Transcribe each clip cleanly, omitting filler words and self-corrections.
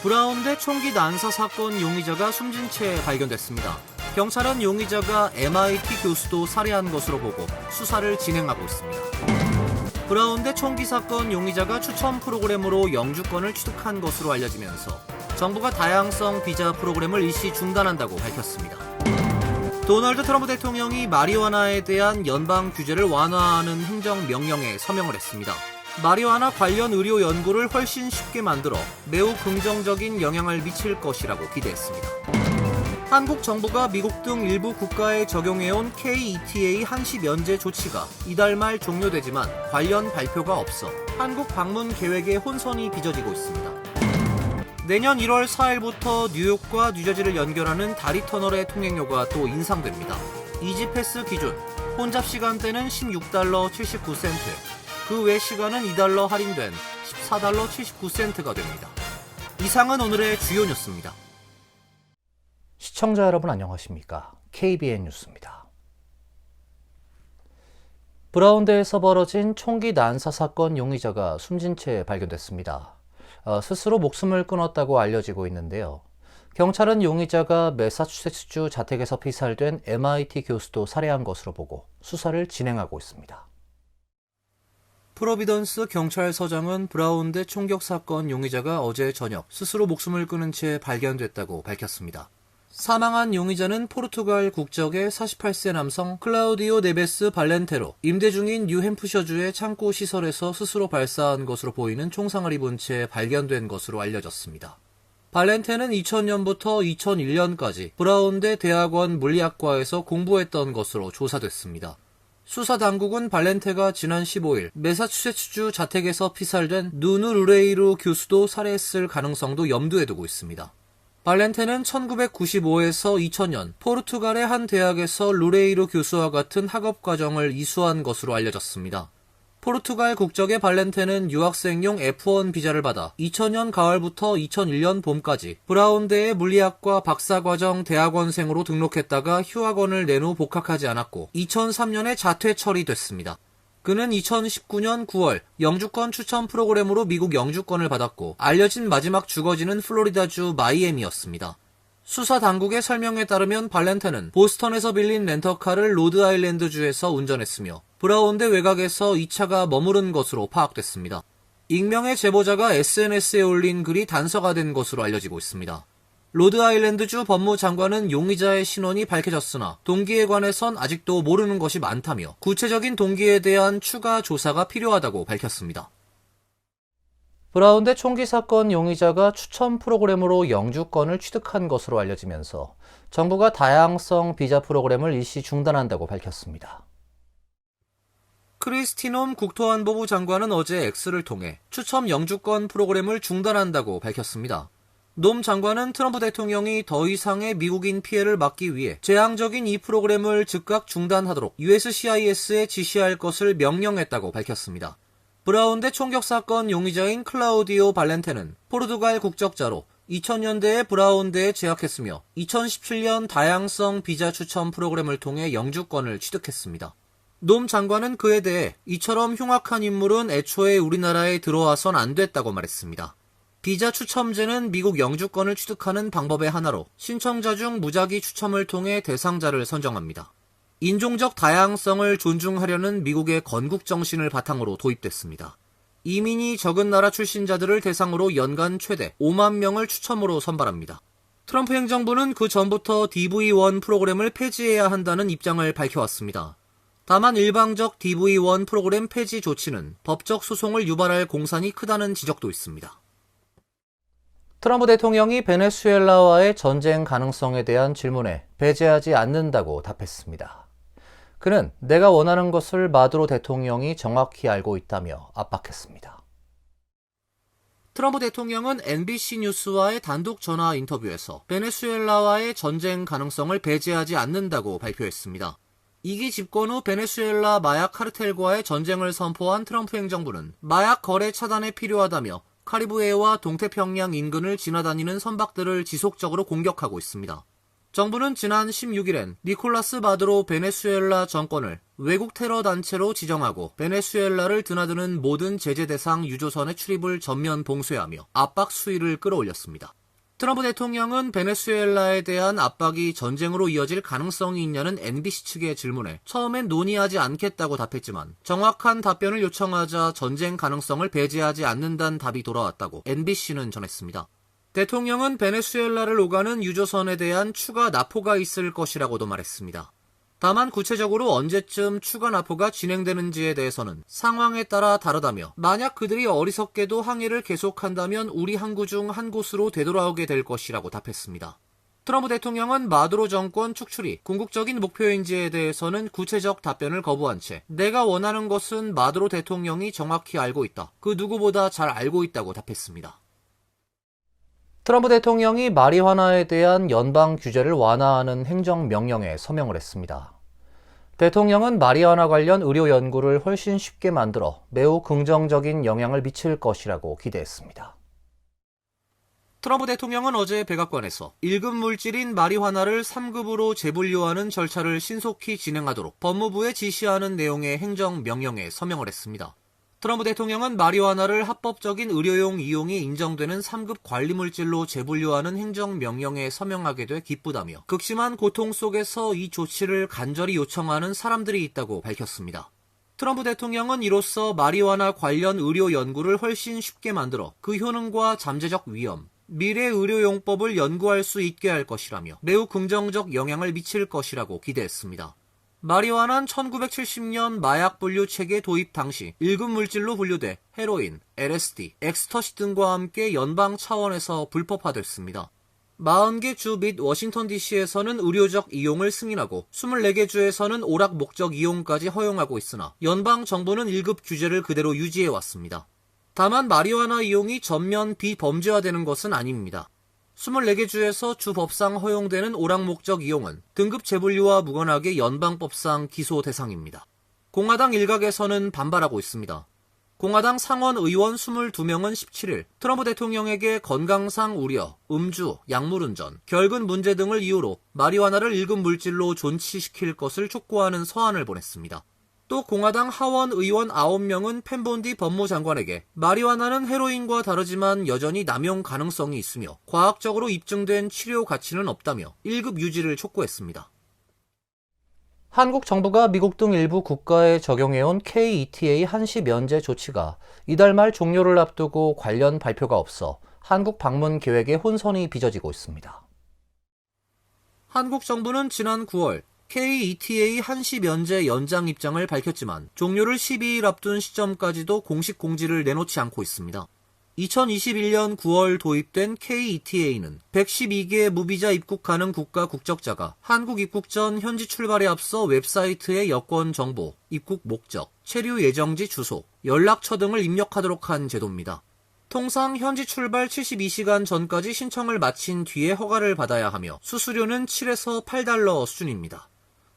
브라운대 총기 난사 사건 용의자가 숨진 채 발견됐습니다. 경찰은 용의자가 MIT 교수도 살해한 것으로 보고 수사를 진행하고 있습니다. 브라운대 총기 사건 용의자가 추천 프로그램으로 영주권을 취득한 것으로 알려지면서 정부가 다양성 비자 프로그램을 일시 중단한다고 밝혔습니다. 도널드 트럼프 대통령이 마리화나에 대한 연방 규제를 완화하는 행정명령에 서명을 했습니다. 마리화나 관련 의료 연구를 훨씬 쉽게 만들어 매우 긍정적인 영향을 미칠 것이라고 기대했습니다. 한국 정부가 미국 등 일부 국가에 적용해온 KETA 한시 면제 조치가 이달 말 종료되지만 관련 발표가 없어 한국 방문 계획에 혼선이 빚어지고 있습니다. 내년 1월 4일부터 뉴욕과 뉴저지를 연결하는 다리 터널의 통행료가 또 인상됩니다. 이지패스 기준 혼잡 시간대는 $16 79센트, 그 외 시간은 $2 할인된 $14 79센트가 됩니다. 이상은 오늘의 주요 뉴스입니다. 시청자 여러분 안녕하십니까? KBN 뉴스입니다. 브라운대에서 벌어진 총기 난사 사건 용의자가 숨진 채 발견됐습니다. 스스로 목숨을 끊었다고 알려지고 있는데요. 경찰은 용의자가 매사추세츠주 자택에서 피살된 MIT 교수도 살해한 것으로 보고 수사를 진행하고 있습니다. 프로비던스 경찰서장은 브라운대 총격 사건 용의자가 어제 저녁 스스로 목숨을 끊은 채 발견됐다고 밝혔습니다. 사망한 용의자는 포르투갈 국적의 48세 남성 클라우디오 네베스 발렌테로 임대 중인 뉴햄프셔주의 창고 시설에서 스스로 발사한 것으로 보이는 총상을 입은 채 발견된 것으로 알려졌습니다. 발렌테는 2000년부터 2001년까지 브라운대 대학원 물리학과에서 공부했던 것으로 조사됐습니다. 수사 당국은 발렌테가 지난 15일 매사추세츠주 자택에서 피살된 누누 루레이루 교수도 살해했을 가능성도 염두에 두고 있습니다. 발렌테는 1995에서 2000년 포르투갈의 한 대학에서 루레이루 교수와 같은 학업 과정을 이수한 것으로 알려졌습니다. 포르투갈 국적의 발렌테는 유학생용 F1 비자를 받아 2000년 가을부터 2001년 봄까지 브라운대의 물리학과 박사과정 대학원생으로 등록했다가 휴학원을 낸 후 복학하지 않았고 2003년에 자퇴 처리됐습니다. 그는 2019년 9월 영주권 추천 프로그램으로 미국 영주권을 받았고 알려진 마지막 주거지는 플로리다주 마이애미였습니다. 수사 당국의 설명에 따르면 발렌테는 보스턴에서 빌린 렌터카를 로드아일랜드주에서 운전했으며 브라운대 외곽에서 이 차가 머무른 것으로 파악됐습니다. 익명의 제보자가 SNS에 올린 글이 단서가 된 것으로 알려지고 있습니다. 로드아일랜드주 법무장관은 용의자의 신원이 밝혀졌으나 동기에 관해선 아직도 모르는 것이 많다며 구체적인 동기에 대한 추가 조사가 필요하다고 밝혔습니다. 브라운대 총기 사건 용의자가 추천 프로그램으로 영주권을 취득한 것으로 알려지면서 정부가 다양성 비자 프로그램을 일시 중단한다고 밝혔습니다. 크리스티 놈 국토안보부 장관은 어제 X를 통해 추첨 영주권 프로그램을 중단한다고 밝혔습니다. 놈 장관은 트럼프 대통령이 더 이상의 미국인 피해를 막기 위해 재앙적인 이 프로그램을 즉각 중단하도록 USCIS에 지시할 것을 명령했다고 밝혔습니다. 브라운대 총격 사건 용의자인 클라우디오 발렌테는 포르투갈 국적자로 2000년대에 브라운대에 재학했으며 2017년 다양성 비자 추천 프로그램을 통해 영주권을 취득했습니다. 놈 장관은 그에 대해 이처럼 흉악한 인물은 애초에 우리나라에 들어와선 안 됐다고 말했습니다. 비자 추첨제는 미국 영주권을 취득하는 방법의 하나로 신청자 중 무작위 추첨을 통해 대상자를 선정합니다. 인종적 다양성을 존중하려는 미국의 건국 정신을 바탕으로 도입됐습니다. 이민이 적은 나라 출신자들을 대상으로 연간 최대 5만 명을 추첨으로 선발합니다. 트럼프 행정부는 그 전부터 DV1 프로그램을 폐지해야 한다는 입장을 밝혀왔습니다. 다만 일방적 DV1 프로그램 폐지 조치는 법적 소송을 유발할 공산이 크다는 지적도 있습니다. 트럼프 대통령이 베네수엘라와의 전쟁 가능성에 대한 질문에 배제하지 않는다고 답했습니다. 그는 내가 원하는 것을 마두로 대통령이 정확히 알고 있다며 압박했습니다. 트럼프 대통령은 NBC 뉴스와의 단독 전화 인터뷰에서 베네수엘라와의 전쟁 가능성을 배제하지 않는다고 발표했습니다. 2기 집권 후 베네수엘라 마약 카르텔과의 전쟁을 선포한 트럼프 행정부는 마약 거래 차단에 필요하다며 카리브해와 동태평양 인근을 지나다니는 선박들을 지속적으로 공격하고 있습니다. 정부는 지난 16일엔 니콜라스 마두로 베네수엘라 정권을 외국 테러 단체로 지정하고 베네수엘라를 드나드는 모든 제재 대상 유조선의 출입을 전면 봉쇄하며 압박 수위를 끌어올렸습니다. 트럼프 대통령은 베네수엘라에 대한 압박이 전쟁으로 이어질 가능성이 있냐는 NBC 측의 질문에 처음엔 논의하지 않겠다고 답했지만 정확한 답변을 요청하자 전쟁 가능성을 배제하지 않는다는 답이 돌아왔다고 NBC는 전했습니다. 대통령은 베네수엘라를 오가는 유조선에 대한 추가 납포가 있을 것이라고도 말했습니다. 다만 구체적으로 언제쯤 추가 납포가 진행되는지에 대해서는 상황에 따라 다르다며 만약 그들이 어리석게도 항해를 계속한다면 우리 항구 중 한 곳으로 되돌아오게 될 것이라고 답했습니다. 트럼프 대통령은 마두로 정권 축출이 궁극적인 목표인지에 대해서는 구체적 답변을 거부한 채 내가 원하는 것은 마두로 대통령이 정확히 알고 있다. 그 누구보다 잘 알고 있다고 답했습니다. 트럼프 대통령이 마리화나에 대한 연방 규제를 완화하는 행정명령에 서명을 했습니다. 대통령은 마리화나 관련 의료 연구를 훨씬 쉽게 만들어 매우 긍정적인 영향을 미칠 것이라고 기대했습니다. 트럼프 대통령은 어제 백악관에서 1급 물질인 마리화나를 3급으로 재분류하는 절차를 신속히 진행하도록 법무부에 지시하는 내용의 행정명령에 서명을 했습니다. 트럼프 대통령은 마리화나를 합법적인 의료용 이용이 인정되는 3급 관리물질로 재분류하는 행정명령에 서명하게 돼 기쁘다며 극심한 고통 속에서 이 조치를 간절히 요청하는 사람들이 있다고 밝혔습니다. 트럼프 대통령은 이로써 마리화나 관련 의료 연구를 훨씬 쉽게 만들어 그 효능과 잠재적 위험, 미래 의료용법을 연구할 수 있게 할 것이라며 매우 긍정적 영향을 미칠 것이라고 기대했습니다. 마리화나는 1970년 마약 분류 체계 도입 당시 1급 물질로 분류돼 헤로인, LSD, 엑스터시 등과 함께 연방 차원에서 불법화됐습니다. 40개 주 및 워싱턴 DC에서는 의료적 이용을 승인하고 24개 주에서는 오락 목적 이용까지 허용하고 있으나 연방 정부는 1급 규제를 그대로 유지해왔습니다. 다만 마리화나 이용이 전면 비범죄화되는 것은 아닙니다. 24개 주에서 주 법상 허용되는 오락 목적 이용은 등급 재분류와 무관하게 연방법상 기소 대상입니다. 공화당 일각에서는 반발하고 있습니다. 공화당 상원 의원 22명은 17일 트럼프 대통령에게 건강상 우려, 음주, 약물운전, 결근 문제 등을 이유로 마리화나를 1급 물질로 존치시킬 것을 촉구하는 서한을 보냈습니다. 또 공화당 하원 의원 9명은 펜본디 법무장관에게 마리화나는 헤로인과 다르지만 여전히 남용 가능성이 있으며 과학적으로 입증된 치료 가치는 없다며 1급 유지를 촉구했습니다. 한국 정부가 미국 등 일부 국가에 적용해온 KETA 한시 면제 조치가 이달 말 종료를 앞두고 관련 발표가 없어 한국 방문 계획에 혼선이 빚어지고 있습니다. 한국 정부는 지난 9월 KETA 한시 면제 연장 입장을 밝혔지만 종료를 12일 앞둔 시점까지도 공식 공지를 내놓지 않고 있습니다. 2021년 9월 도입된 KETA는 112개 무비자 입국 가능 국가 국적자가 한국 입국 전 현지 출발에 앞서 웹사이트의 여권 정보, 입국 목적, 체류 예정지 주소, 연락처 등을 입력하도록 한 제도입니다. 통상 현지 출발 72시간 전까지 신청을 마친 뒤에 허가를 받아야 하며 수수료는 7에서 8달러 수준입니다.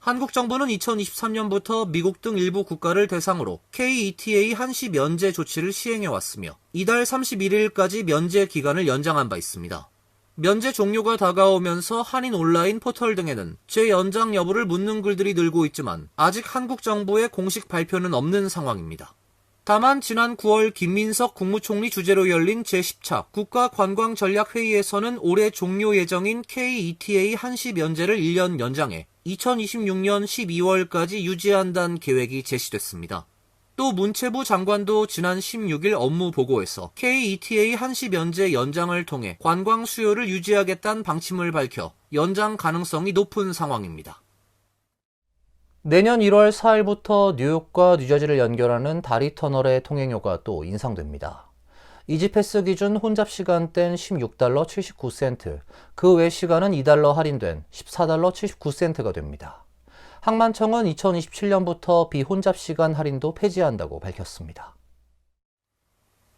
한국 정부는 2023년부터 미국 등 일부 국가를 대상으로 KETA 한시 면제 조치를 시행해왔으며 이달 31일까지 면제 기간을 연장한 바 있습니다. 면제 종료가 다가오면서 한인 온라인 포털 등에는 재연장 여부를 묻는 글들이 늘고 있지만 아직 한국 정부의 공식 발표는 없는 상황입니다. 다만 지난 9월 김민석 국무총리 주재로 열린 제10차 국가관광전략회의에서는 올해 종료 예정인 KETA 한시 면제를 1년 연장해 2026년 12월까지 유지한다는 계획이 제시됐습니다. 또 문체부 장관도 지난 16일 업무 보고에서 KETA 한시 면제 연장을 통해 관광 수요를 유지하겠다는 방침을 밝혀 연장 가능성이 높은 상황입니다. 내년 1월 4일부터 뉴욕과 뉴저지를 연결하는 다리 터널의 통행료가 또 인상됩니다. 이지패스 기준 혼잡 시간대는 16달러 79센트, 그 외 시간은 2달러 할인된 14달러 79센트가 됩니다. 항만청은 2027년부터 비혼잡 시간 할인도 폐지한다고 밝혔습니다.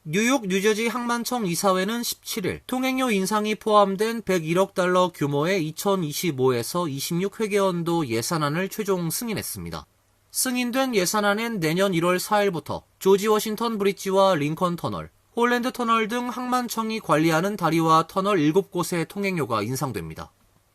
뉴욕 뉴저지 항만청 이사회는 17일 통행료 인상이 포함된 101억 달러 규모의 2025에서 26회계연도 예산안을 최종 승인했습니다. 승인된 예산안엔 내년 1월 4일부터 조지 워싱턴 브릿지와 링컨 터널, 홀랜드 터널 등 항만청이 관리하는 다리와 터널 7곳의 통행료가 인상됩니다.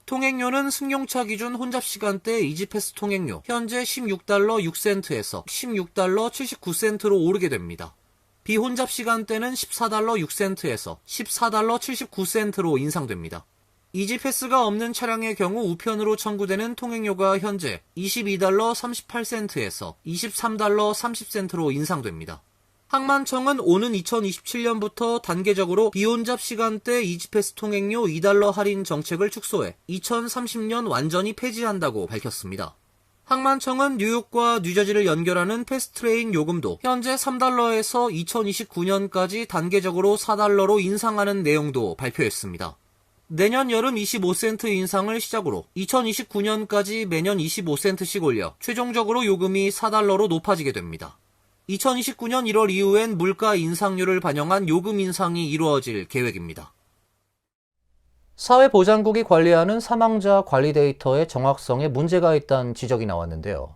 통행료는 승용차 기준 혼잡 시간대 이지패스 통행료 현재 $16 6센트에서 $16 79센트로 오르게 됩니다. 비혼잡 시간대는 $14 6센트에서 $14 79센트로 인상됩니다. 이지패스가 없는 차량의 경우 우편으로 청구되는 통행료가 현재 $22 38센트에서 $23 30센트로 인상됩니다. 항만청은 오는 2027년부터 단계적으로 비혼잡 시간대 이지패스 통행료 $2 할인 정책을 축소해 2030년 완전히 폐지한다고 밝혔습니다. 항만청은 뉴욕과 뉴저지를 연결하는 패스트트레인 요금도 현재 $3에서 2029년까지 단계적으로 $4로 인상하는 내용도 발표했습니다. 내년 여름 25센트 인상을 시작으로 2029년까지 매년 25센트씩 올려 최종적으로 요금이 $4로 높아지게 됩니다. 2029년 1월 이후엔 물가 인상률을 반영한 요금 인상이 이루어질 계획입니다. 사회보장국이 관리하는 사망자 관리 데이터의 정확성에 문제가 있다는 지적이 나왔는데요.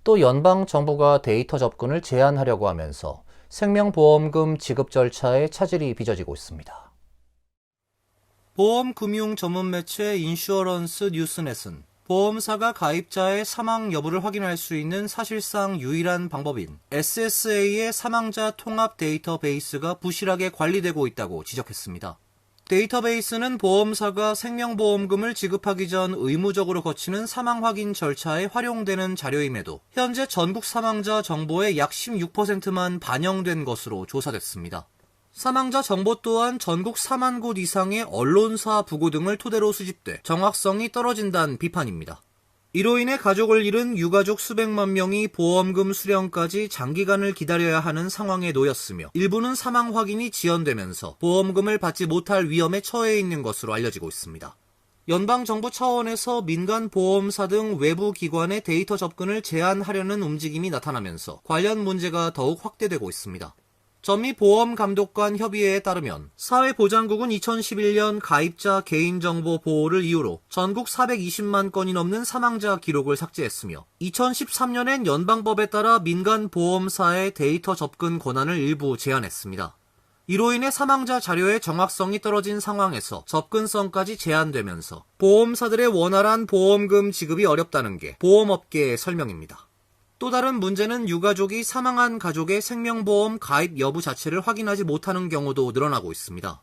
또 연방정부가 데이터 접근을 제한하려고 하면서 생명보험금 지급 절차에 차질이 빚어지고 있습니다. 보험 금융 전문 매체 인슈어런스 뉴스넷은 보험사가 가입자의 사망 여부를 확인할 수 있는 사실상 유일한 방법인 SSA의 사망자 통합 데이터베이스가 부실하게 관리되고 있다고 지적했습니다. 데이터베이스는 보험사가 생명보험금을 지급하기 전 의무적으로 거치는 사망 확인 절차에 활용되는 자료임에도 현재 전국 사망자 정보의 약 16%만 반영된 것으로 조사됐습니다. 사망자 정보 또한 전국 4만 곳 이상의 언론사 부고 등을 토대로 수집돼 정확성이 떨어진다는 비판입니다. 이로 인해 가족을 잃은 유가족 수백만 명이 보험금 수령까지 장기간을 기다려야 하는 상황에 놓였으며 일부는 사망 확인이 지연되면서 보험금을 받지 못할 위험에 처해 있는 것으로 알려지고 있습니다. 연방정부 차원에서 민간 보험사 등 외부 기관의 데이터 접근을 제한하려는 움직임이 나타나면서 관련 문제가 더욱 확대되고 있습니다. 전미보험감독관 협의회에 따르면 사회보장국은 2011년 가입자 개인정보 보호를 이유로 전국 420만 건이 넘는 사망자 기록을 삭제했으며 2013년엔 연방법에 따라 민간 보험사의 데이터 접근 권한을 일부 제한했습니다. 이로 인해 사망자 자료의 정확성이 떨어진 상황에서 접근성까지 제한되면서 보험사들의 원활한 보험금 지급이 어렵다는 게 보험업계의 설명입니다. 또 다른 문제는 유가족이 사망한 가족의 생명보험 가입 여부 자체를 확인하지 못하는 경우도 늘어나고 있습니다.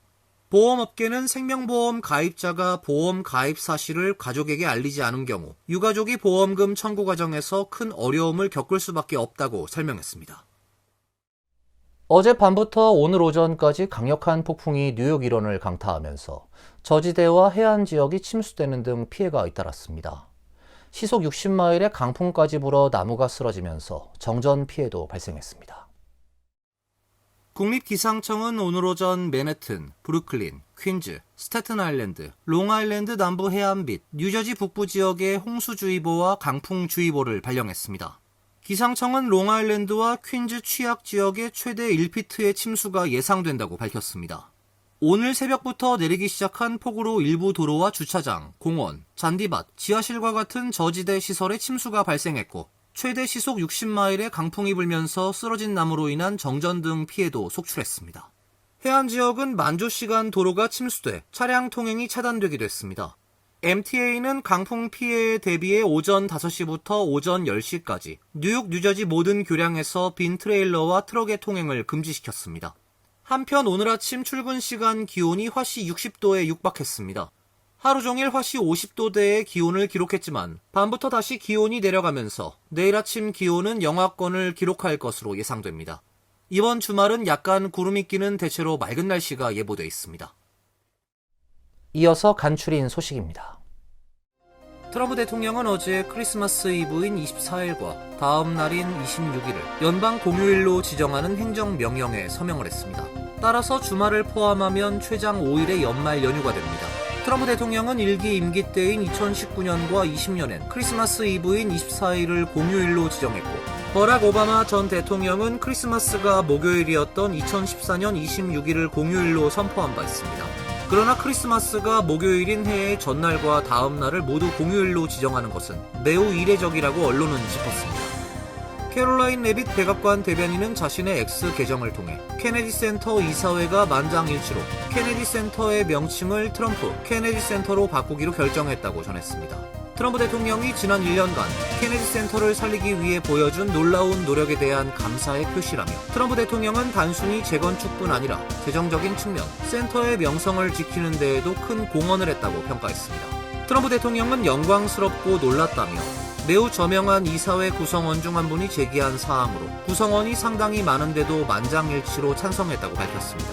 보험업계는 생명보험 가입자가 보험 가입 사실을 가족에게 알리지 않은 경우 유가족이 보험금 청구 과정에서 큰 어려움을 겪을 수밖에 없다고 설명했습니다. 어젯밤부터 오늘 오전까지 강력한 폭풍이 뉴욕 일원을 강타하면서 저지대와 해안 지역이 침수되는 등 피해가 잇따랐습니다. 시속 60마일의 강풍까지 불어 나무가 쓰러지면서 정전 피해도 발생했습니다. 국립기상청은 오늘 오전 맨해튼, 브루클린, 퀸즈, 스태튼 아일랜드, 롱아일랜드 남부 해안 및 뉴저지 북부 지역에 홍수주의보와 강풍주의보를 발령했습니다. 기상청은 롱아일랜드와 퀸즈 취약 지역에 최대 1피트의 침수가 예상된다고 밝혔습니다. 오늘 새벽부터 내리기 시작한 폭우로 일부 도로와 주차장, 공원, 잔디밭, 지하실과 같은 저지대 시설에 침수가 발생했고 최대 시속 60마일의 강풍이 불면서 쓰러진 나무로 인한 정전 등 피해도 속출했습니다. 해안 지역은 만조시간 도로가 침수돼 차량 통행이 차단되기도 했습니다. MTA는 강풍 피해에 대비해 오전 5시부터 오전 10시까지 뉴욕, 뉴저지 모든 교량에서 빈 트레일러와 트럭의 통행을 금지시켰습니다. 한편 오늘 아침 출근 시간 기온이 화씨 60도에 육박했습니다. 하루 종일 화씨 50도대의 기온을 기록했지만 밤부터 다시 기온이 내려가면서 내일 아침 기온은 영하권을 기록할 것으로 예상됩니다. 이번 주말은 약간 구름이 끼는 대체로 맑은 날씨가 예보돼 있습니다. 이어서 간추린 소식입니다. 트럼프 대통령은 어제 크리스마스 이브인 24일과 다음 날인 26일을 연방 공휴일로 지정하는 행정명령에 서명을 했습니다. 따라서 주말을 포함하면 최장 5일의 연말 연휴가 됩니다. 트럼프 대통령은 일기 임기 때인 2019년과 20년엔 크리스마스 이브인 24일을 공휴일로 지정했고 버락 오바마 전 대통령은 크리스마스가 목요일이었던 2014년 26일을 공휴일로 선포한 바 있습니다. 그러나 크리스마스가 목요일인 해의 전날과 다음 날을 모두 공휴일로 지정하는 것은 매우 이례적이라고 언론은 짚었습니다. 캐롤라인 레빗 백악관 대변인은 자신의 X 계정을 통해 케네디 센터 이사회가 만장일치로 케네디 센터의 명칭을 트럼프 케네디 센터로 바꾸기로 결정했다고 전했습니다. 트럼프 대통령이 지난 1년간 케네디 센터를 살리기 위해 보여준 놀라운 노력에 대한 감사의 표시라며 트럼프 대통령은 단순히 재건축뿐 아니라 재정적인 측면, 센터의 명성을 지키는 데에도 큰 공헌을 했다고 평가했습니다. 트럼프 대통령은 영광스럽고 놀랐다며 매우 저명한 이사회 구성원 중 한 분이 제기한 사항으로 구성원이 상당히 많은데도 만장일치로 찬성했다고 밝혔습니다.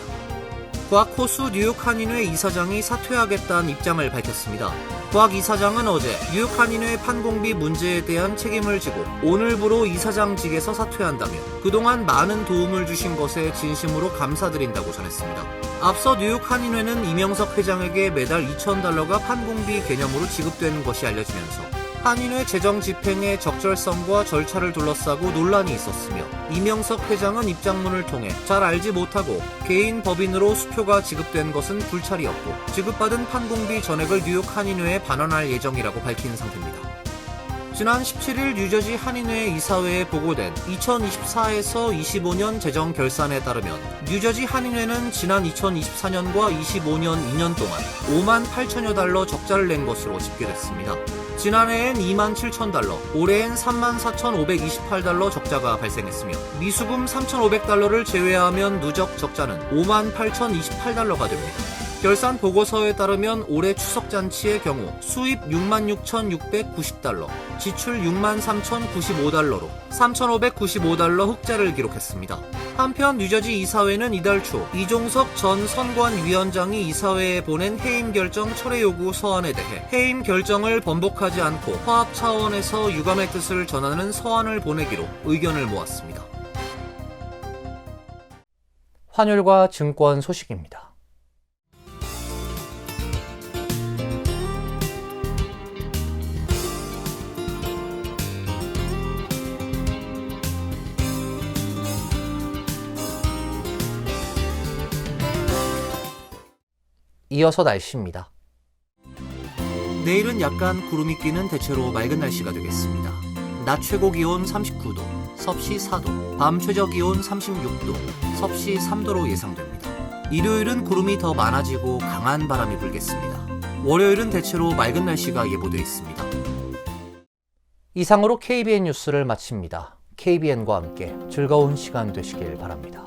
과학 호수 뉴욕 한인회 이사장이 사퇴하겠다는 입장을 밝혔습니다. 과학 이사장은 어제 뉴욕 한인회 판공비 문제에 대한 책임을 지고 오늘부로 이사장직에서 사퇴한다며 그동안 많은 도움을 주신 것에 진심으로 감사드린다고 전했습니다. 앞서 뉴욕 한인회는 이명석 회장에게 매달 $2,000가 판공비 개념으로 지급되는 것이 알려지면서 한인회 재정 집행의 적절성과 절차를 둘러싸고 논란이 있었으며 이명석 회장은 입장문을 통해 잘 알지 못하고 개인 법인으로 수표가 지급된 것은 불찰이었고 지급받은 판공비 전액을 뉴욕 한인회에 반환할 예정이라고 밝힌 상태입니다. 지난 17일 뉴저지 한인회 이사회에 보고된 2024에서 25년 재정 결산에 따르면 뉴저지 한인회는 지난 2024년과 25년 2년 동안 $58,000여 적자를 낸 것으로 집계됐습니다. 지난해엔 $27,000, 올해엔 $34,528 적자가 발생했으며 미수금 $3,500를 제외하면 누적 적자는 $58,028가 됩니다. 결산 보고서에 따르면 올해 추석잔치의 경우 수입 $66,690, 지출 $63,095로 $3,595 흑자를 기록했습니다. 한편 뉴저지 이사회는 이달 초 이종석 전 선관위원장이 이사회에 보낸 해임 결정 철회 요구 서한에 대해 해임 결정을 번복하지 않고 화합 차원에서 유감의 뜻을 전하는 서한을 보내기로 의견을 모았습니다. 환율과 증권 소식입니다. 이어서 날씨입니다. 내일은 약간 구름이 끼는 대체로 맑은 날씨가 되겠습니다. 낮 최고 기온 39도, 섭씨 4도, 밤 최저 기온 36도, 섭씨 3도로 예상됩니다. 일요일은 구름이 더 많아지고 강한 바람이 불겠습니다. 월요일은 대체로 맑은 날씨가 예보되어 있습니다. 이상으로 KBN 뉴스를 마칩니다. KBN과 함께 즐거운 시간 되시길 바랍니다.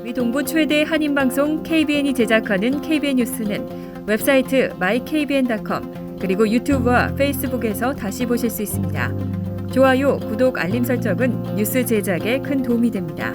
위 동부 최대 한인방송 KBN이 제작하는 KBN 뉴스는 웹사이트 mykbn.com 그리고 유튜브와 페이스북에서 다시 보실 수 있습니다. 좋아요, 구독, 알림 설정은 뉴스 제작에 큰 도움이 됩니다.